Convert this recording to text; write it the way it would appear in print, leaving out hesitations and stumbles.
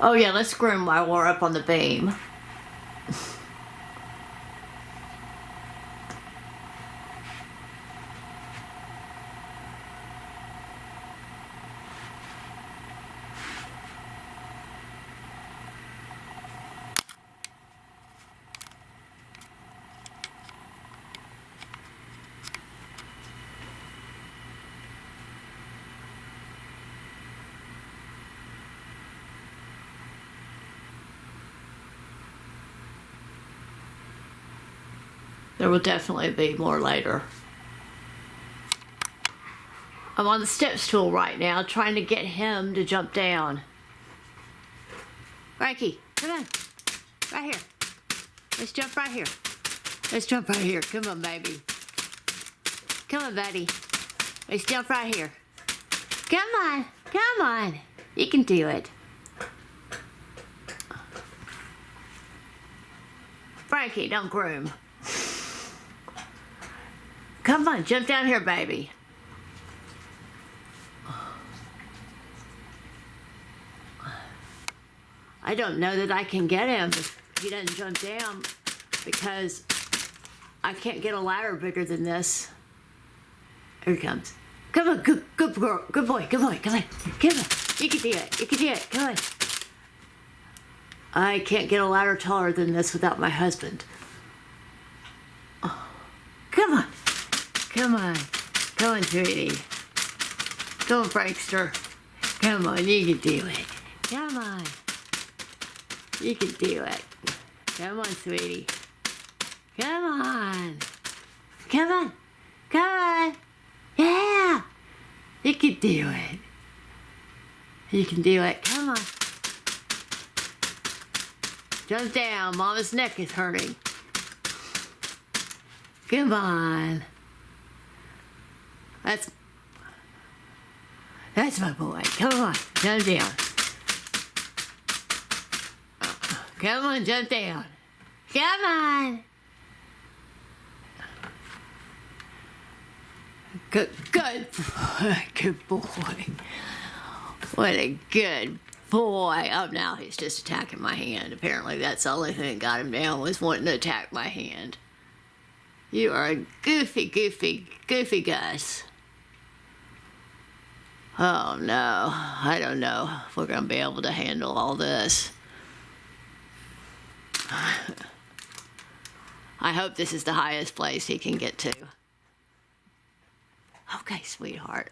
Oh yeah, let's groom while we're up on the beam. There will definitely be more later. I'm on the step stool right now trying to get him to jump down. Frankie, come on. Right here. Let's jump right here. Let's jump right here. Come on, baby. Come on, buddy. Let's jump right here. Come on. Come on. You can do it. Frankie, don't groom. Come on, jump down here, baby. I don't know that I can get him if he doesn't jump down because I can't get a ladder bigger than this. Here he comes. Come on, good girl, good boy, come on. Come on. You can do it, you can do it, come on. I can't get a ladder taller than this without my husband. Oh, come on, come on, sweetie. Come on, Prankster. Come on, you can do it. Come on. You can do it. Come on, sweetie. Come on. Come on. Come on. Yeah. You can do it. You can do it. Come on. Jump down. Mama's neck is hurting. Come on. That's my boy. Come on. Jump down. Come on, jump down. Come on. Good boy. What a good boy. Oh, now he's just attacking my hand. Apparently that's the only thing that got him down was wanting to attack my hand. You are a goofy Gus. Oh no, I don't know if we're gonna be able to handle all this. I hope this is the highest place he can get to. Okay, sweetheart.